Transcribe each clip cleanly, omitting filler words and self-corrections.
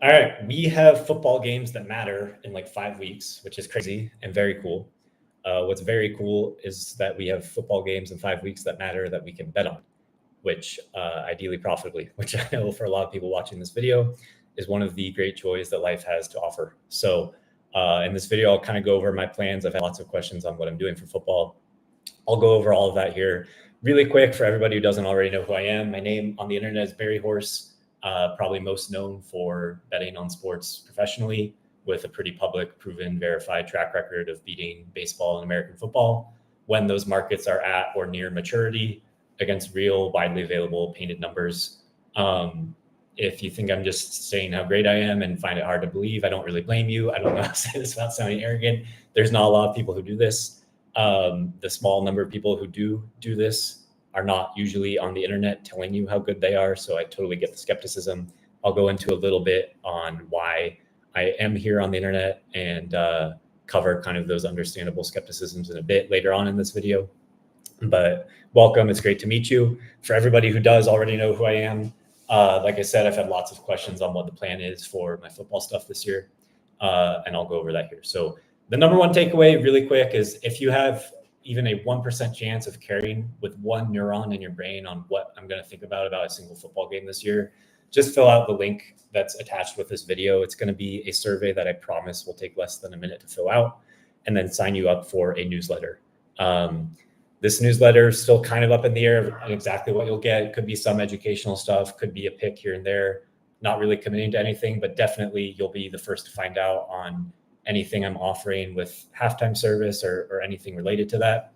All right, we have football games that matter in like 5 weeks, which is crazy and very cool. What's very cool is that we have football games in 5 weeks that matter that we can bet on, which ideally profitably, which I know for a lot of people watching this video is one of the great joys that life has to offer. So in this video, I'll kind of go over my plans. I've had lots of questions on what I'm doing for football. I'll go over all of that here really quick for everybody who doesn't already know who I am. My name on the internet is Barry Horse, probably most known for betting on sports professionally with a pretty public, proven, verified track record of beating baseball and American football when those markets are at or near maturity against real, widely available painted numbers. If you think I'm just saying how great I am and find it hard to believe, I don't really blame you. I don't know how to say this without sounding arrogant. There's not a lot of people who do this. The small number of people who do this are not usually on the internet telling you how good they are. So I totally get the skepticism. I'll go into a little bit on why I am here on the internet and cover kind of those understandable skepticisms in a bit later on in this video. But welcome. It's great to meet you. For everybody who does already know who I am, like I said, I've had lots of questions on what the plan is for my football stuff this year, and I'll go over that here. So the number one takeaway really quick is if you have even a 1% chance of caring with one neuron in your brain on what I'm going to think about a single football game this year, just fill out the link that's attached with this video. It's going to be a survey that I promise will take less than a minute to fill out, and then sign you up for a newsletter. This newsletter is still kind of up in the air of exactly what you'll get. It could be some educational stuff, could be a pick here and there, not really committing to anything, but definitely you'll be the first to find out on anything I'm offering with halftime service or anything related to that.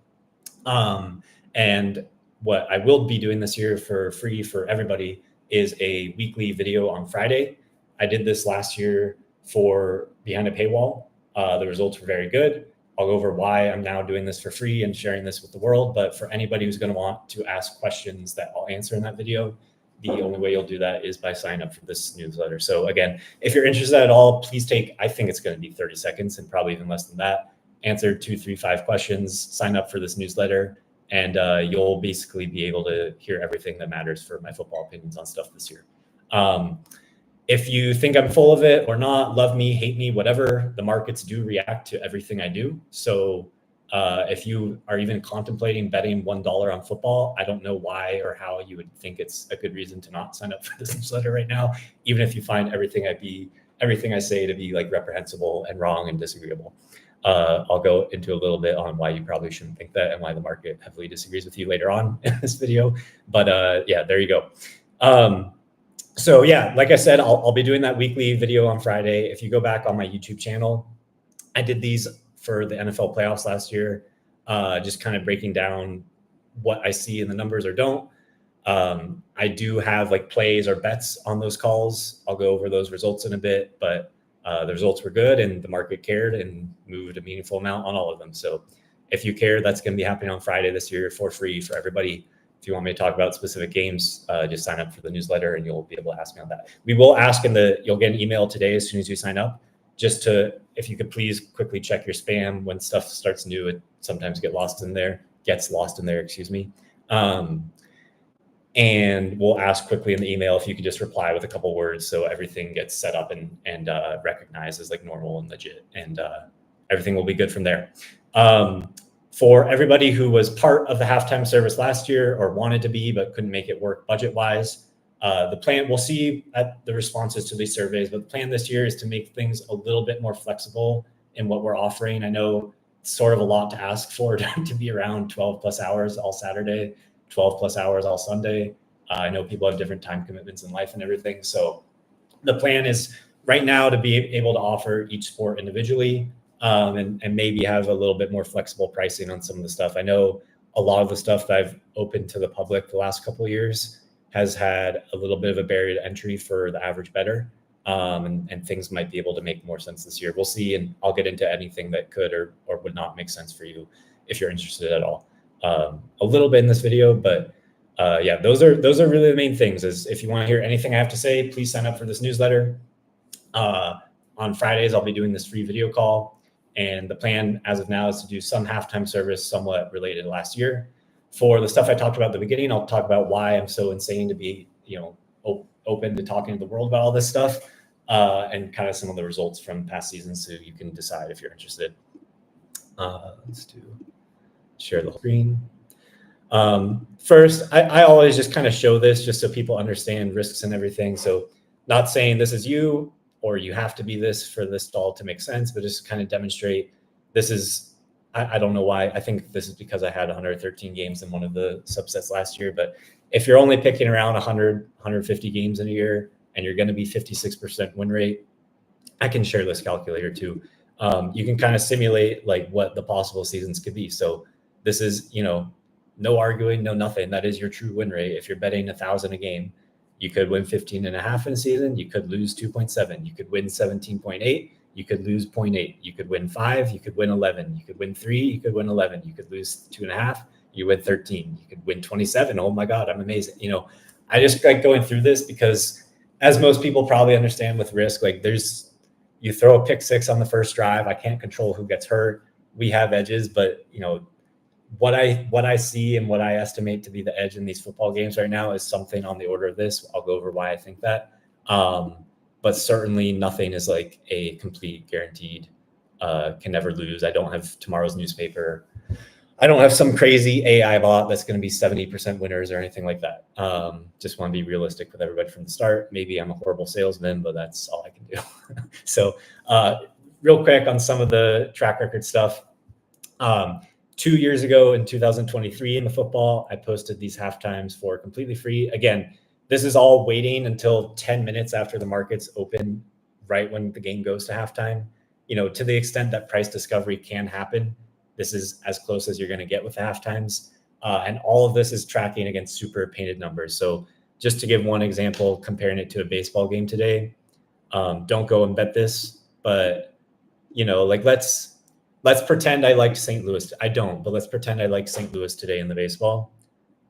And what I will be doing this year for free for everybody is a weekly video on Friday. I did this last year for Behind a Paywall. The results were very good. I'll go over why I'm now doing this for free and sharing this with the world. But for anybody who's going to want to ask questions that I'll answer in that video, the only way you'll do that is by signing up for this newsletter. So again, if you're interested at all, please I think it's going to be 30 seconds and probably even less than that. Answer 2, 3, 5 questions, sign up for this newsletter, and you'll basically be able to hear everything that matters for my football opinions on stuff this year. If you think I'm full of it or not, love me, hate me, whatever, the markets do react to everything I do. So if you are even contemplating betting $1 on football, I don't know why or how you would think it's a good reason to not sign up for this newsletter right now, even if you find everything I say to be like reprehensible and wrong and disagreeable. I'll go into a little bit on why you probably shouldn't think that and why the market heavily disagrees with you later on in this video. But yeah, there you go. So yeah, like I said, I'll be doing that weekly video on Friday. If you go back on my YouTube channel, I did these for the NFL playoffs last year, just kind of breaking down what I see in the numbers or don't. I do have like plays or bets on those calls. I'll go over those results in a bit, but the results were good and the market cared and moved a meaningful amount on all of them. So if you care, that's going to be happening on Friday this year for free for everybody. If you want me to talk about specific games, just sign up for the newsletter and you'll be able to ask me on that. We will ask you'll get an email today as soon as you sign up, just if you could please quickly check your spam when stuff starts new, it sometimes gets lost in there, excuse me. And we'll ask quickly in the email if you could just reply with a couple words so everything gets set up and recognized as like normal and legit, and everything will be good from there. For everybody who was part of the halftime service last year or wanted to be but couldn't make it work budget-wise, the plan, we'll see at the responses to these surveys, but the plan this year is to make things a little bit more flexible in what we're offering. I know it's sort of a lot to ask for to be around 12 plus hours all Saturday, 12 plus hours all Sunday. I know people have different time commitments in life and everything. So the plan is right now to be able to offer each sport individually, and maybe have a little bit more flexible pricing on some of the stuff. I know a lot of the stuff that I've opened to the public the last couple of years has had a little bit of a barrier to entry for the average bettor, and things might be able to make more sense this year. We'll see, and I'll get into anything that could or would not make sense for you if you're interested at all. A little bit in this video, but yeah, those are really the main things. Is if you want to hear anything I have to say, please sign up for this newsletter. On Fridays, I'll be doing this free video call. And the plan as of now is to do some halftime service somewhat related to last year. For the stuff I talked about at the beginning, I'll talk about why I'm so insane to be, open to talking to the world about all this stuff. and kind of some of the results from past seasons, so you can decide if you're interested. Let's share the whole screen. First, I always just kind of show this just so people understand risks and everything. So not saying this is you or you have to be this for this all to make sense, but just kind of demonstrate this is, I don't know why. I think this is because I had 113 games in one of the subsets last year. But if you're only picking around 100, 150 games in a year and you're going to be 56% win rate, I can share this calculator too. You can kind of simulate like what the possible seasons could be. So this is, no arguing, no nothing. That is your true win rate. If you're betting 1,000 a game, you could win 15.5 in a season. You could lose 2.7. You could win 17.8. You could lose 0.8. You could win 5. You could win 11. You could win 3. You could win 11. You could lose 2.5. You win 13. You could win 27. Oh my God, I'm amazing. I just like going through this because, as most people probably understand with risk, like you throw a pick six on the first drive. I can't control who gets hurt. We have edges, but what I see and what I estimate to be the edge in these football games right now is something on the order of this. I'll go over why I think that. But certainly nothing is like a complete guaranteed, can never lose. I don't have tomorrow's newspaper. I don't have some crazy AI bot that's going to be 70% winners or anything like that. Just want to be realistic with everybody from the start. Maybe I'm a horrible salesman, but that's all I can do. So real quick on some of the track record stuff. 2 years ago in 2023 in the football, I posted these halftimes for completely free. Again, this is all waiting until 10 minutes after the markets open, right when the game goes to halftime. To the extent that price discovery can happen, this is as close as you're going to get with the halftimes. And all of this is tracking against super painted numbers. So just to give one example, comparing it to a baseball game today, don't go and bet this, but let's pretend I liked St. Louis. I don't, but let's pretend I like St. Louis today in the baseball.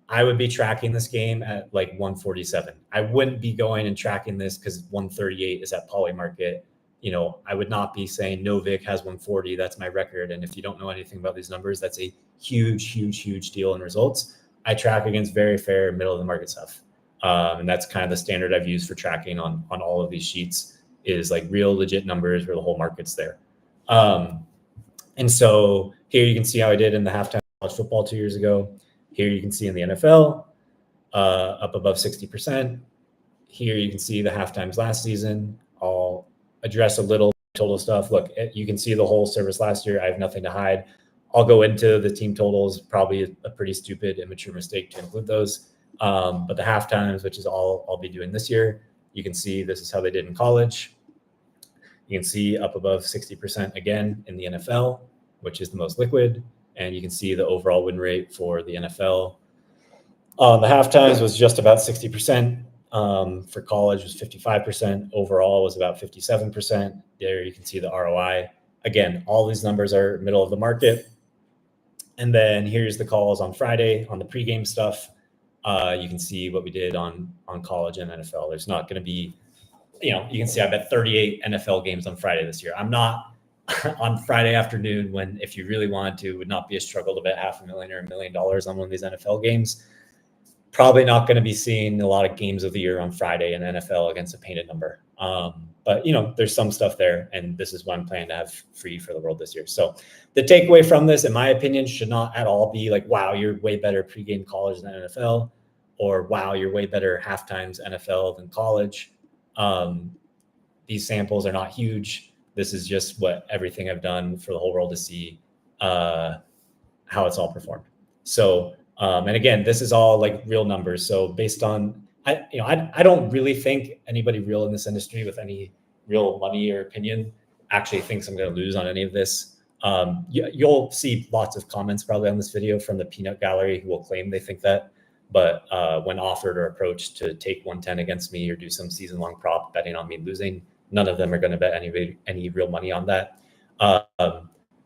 I would be tracking this game at like 147. I wouldn't be going and tracking this because 138 is at Poly Market. I would not be saying Novik has 140. That's my record. And if you don't know anything about these numbers, that's a huge, huge, huge deal in results. I track against very fair middle of the market stuff. And that's kind of the standard I've used for tracking on all of these sheets is like real legit numbers where the whole market's there. And so here you can see how I did in the halftime college football 2 years ago. Here you can see in the NFL, up above 60%. Here you can see the halftimes last season. I'll address a little total stuff. Look, you can see the whole service last year. I have nothing to hide. I'll go into the team totals, probably a pretty stupid, immature mistake to include those. But the halftimes, which is all I'll be doing this year, you can see this is how they did in college. You can see up above 60% again in the NFL, which is the most liquid. And you can see the overall win rate for the NFL. The halftimes was just about 60%. For college was 55%. Overall was about 57%. There you can see the ROI. Again, all these numbers are middle of the market. And then here's the calls on Friday on the pregame stuff. You can see what we did on college and NFL. There's not going to be, you can see I bet 38 NFL games on Friday this year. I'm not on Friday afternoon when, if you really wanted to, would not be a struggle to bet $500,000 or $1 million on one of these NFL games. Probably not going to be seeing a lot of games of the year on Friday in NFL against a painted number. But there's some stuff there, and this is what I'm planning to have free for the world this year. So the takeaway from this, in my opinion, should not at all be like, wow, you're way better pregame college than NFL, or wow, you're way better halftimes NFL than college. These samples are not huge. This is just what everything I've done for the whole world to see how it's all performed. So, and again, this is all like real numbers. So based on, I don't really think anybody real in this industry with any real money or opinion actually thinks I'm going to lose on any of this. You'll see lots of comments probably on this video from the peanut gallery who will claim they think that. But when offered or approached to take 110 against me or do some season-long prop betting on me losing, none of them are going to bet any real money on that.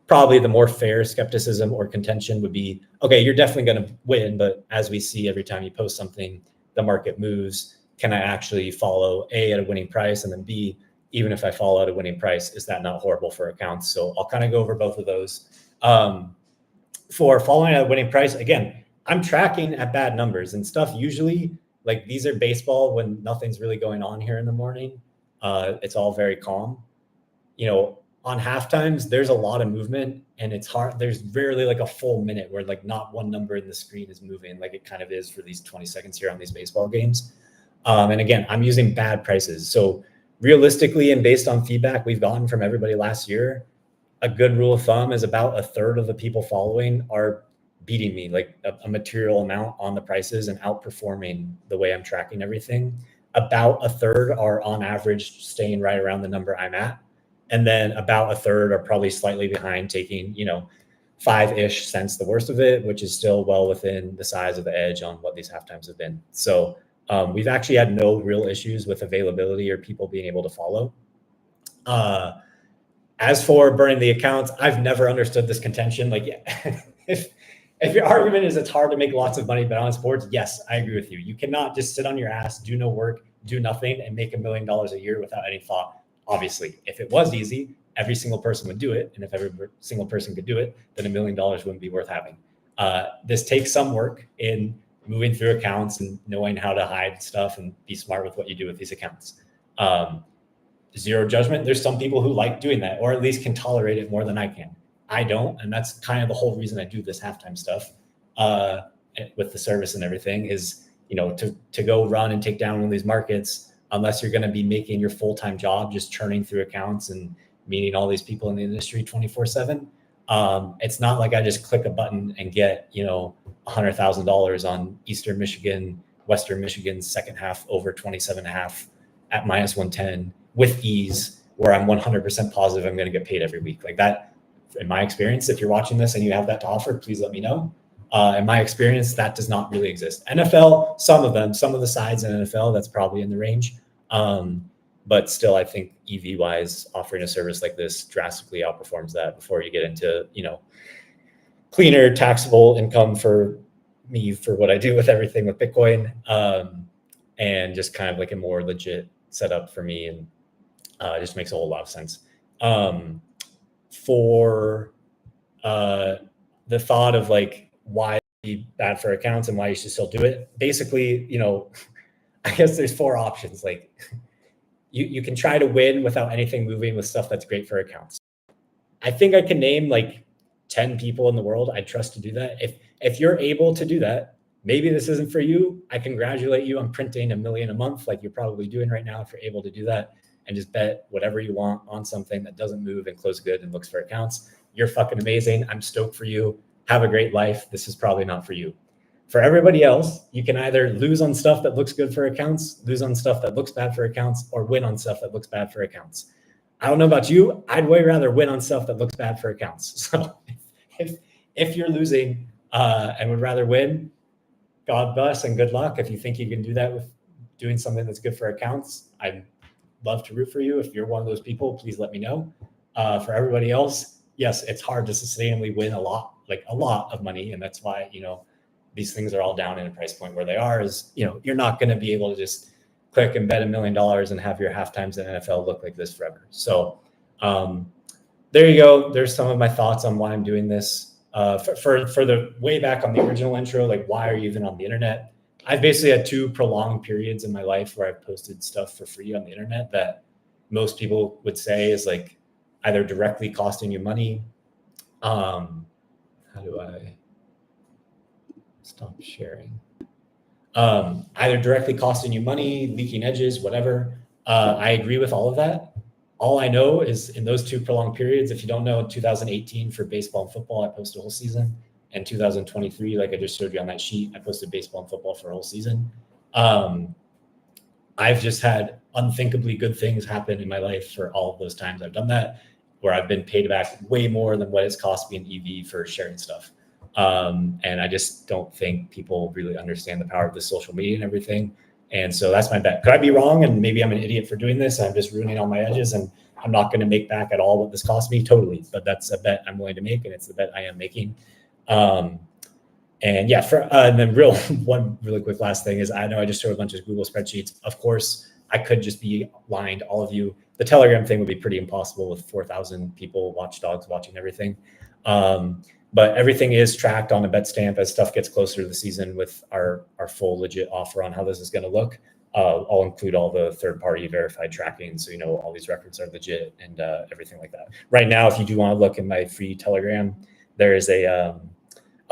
Probably the more fair skepticism or contention would be, okay, you're definitely going to win, but as we see every time you post something, the market moves. Can I actually follow A at a winning price? And then B, even if I follow at a winning price, is that not horrible for accounts? So I'll kind of go over both of those. For following at a winning price, again, I'm tracking at bad numbers and stuff. Usually, like these are baseball when nothing's really going on here in the morning. It's all very calm. On half times, there's a lot of movement and it's hard. There's rarely like a full minute where like not one number in the screen is moving like it kind of is for these 20 seconds here on these baseball games. And again, I'm using bad prices. So realistically, and based on feedback we've gotten from everybody last year, a good rule of thumb is about a third of the people following are beating me like a material amount on the prices and outperforming the way I'm tracking everything. About a third are on average staying right around the number I'm at. And then about a third are probably slightly behind, taking, 5-ish cents the worst of it, which is still well within the size of the edge on what these halftimes have been. So we've actually had no real issues with availability or people being able to follow. As for burning the accounts, I've never understood this contention. Like, if your argument is it's hard to make lots of money bet on sports, yes, I agree with you. You cannot just sit on your ass, do no work, do nothing, and make $1 million a year without any thought. Obviously, if it was easy, every single person would do it. And if every single person could do it, then $1 million wouldn't be worth having. This takes some work in moving through accounts and knowing how to hide stuff and be smart with what you do with these accounts. Zero judgment. There's some people who like doing that, or at least can tolerate it more than I can. I don't. And that's kind of the whole reason I do this halftime stuff with the service and everything is, to go run and take down one of these markets, unless you're going to be making your full-time job, just churning through accounts and meeting all these people in the industry 24/7. It's not like I just click a button and get, $100,000 on Eastern Michigan, Western Michigan's second half over 27.5 at -110 with ease, where I'm 100% positive I'm going to get paid every week. Like that, in my experience, if you're watching this and you have that to offer, please let me know. In my experience, that does not really exist. NFL, some of the sides in NFL, that's probably in the range. But still, I think EV wise, offering a service like this drastically outperforms that before you get into, cleaner taxable income for me for what I do with everything with Bitcoin. And just kind of like a more legit setup for me. And it just makes a whole lot of sense. For the thought of like, why be bad for accounts and why you should still do it. Basically, I guess there's 4 options. Like you can try to win without anything moving with stuff that's great for accounts. I think I can name like 10 people in the world I'd trust to do that. If you're able to do that, maybe this isn't for you. I congratulate you on printing $1 million a month, like you're probably doing right now, if you're able to do that and just bet whatever you want on something that doesn't move and close good and looks for accounts. You're fucking amazing. I'm stoked for you. Have a great life. This is probably not for you. For everybody else, you can either lose on stuff that looks good for accounts, lose on stuff that looks bad for accounts, or win on stuff that looks bad for accounts. I don't know about you. I'd way rather win on stuff that looks bad for accounts. So if you're losing and would rather win, God bless and good luck. If you think you can do that with doing something that's good for accounts, I'd love to root for you. If you're one of those people, please let me know. For everybody else, yes, it's hard to sustainably win a lot of money. And that's why, these things are all down in a price point where they are is, you're not going to be able to just click and bet $1 million and have your half times in NFL look like this forever. So there you go. There's some of my thoughts on why I'm doing this. For the way back on the original intro, like why are you even on the internet? I've basically had 2 prolonged periods in my life where I've posted stuff for free on the internet that most people would say is like either directly costing you money. How do I stop sharing? Either directly costing you money, leaking edges, whatever. I agree with all of that. All I know is in those 2 prolonged periods, if you don't know, in 2018 for baseball and football, I posted a whole season. And 2023, like I just showed you on that sheet, I posted baseball and football for a whole season. I've just had unthinkably good things happen in my life for all of those times I've done that, where I've been paid back way more than what it's cost me in EV for sharing stuff. And I just don't think people really understand the power of the social media and everything. And so that's my bet. Could I be wrong? And maybe I'm an idiot for doing this. I'm just ruining all my edges and I'm not going to make back at all what this cost me. Totally. But that's a bet I'm willing to make. And it's the bet I am making. And yeah, and then one really quick last thing is I know I just showed a bunch of Google spreadsheets. Of course, I could just be lying to all of you. The Telegram thing would be pretty impossible with 4,000 people, watchdogs watching everything. But everything is tracked on a Betstamp as stuff gets closer to the season with our full legit offer on how this is going to look. I'll include all the third-party verified tracking, so all these records are legit and everything like that. Right now, if you do want to look in my free Telegram, there is a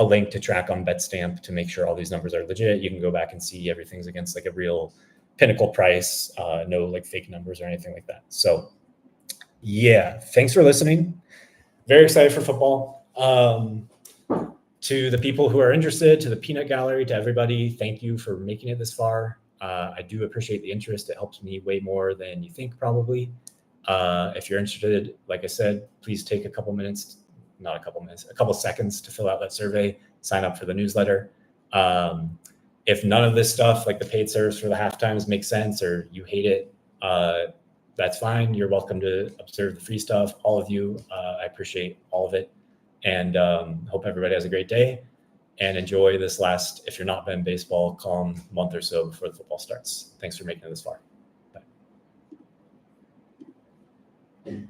link to track on Betstamp to make sure all these numbers are legit. You can go back and see everything's against like a real Pinnacle price, no like fake numbers or anything like that. So yeah, thanks for listening. Very excited for football. To the people who are interested, to the Peanut Gallery, to everybody, thank you for making it this far. I do appreciate the interest. It helps me way more than you think, probably. If you're interested, like I said, please take a couple seconds to fill out that survey, sign up for the newsletter. If none of this stuff, like the paid service for the halftimes, makes sense, or you hate it, that's fine. You're welcome to observe the free stuff. All of you, I appreciate all of it. And hope everybody has a great day and enjoy this last, if you're not been baseball, calm month or so before the football starts. Thanks for making it this far. Bye.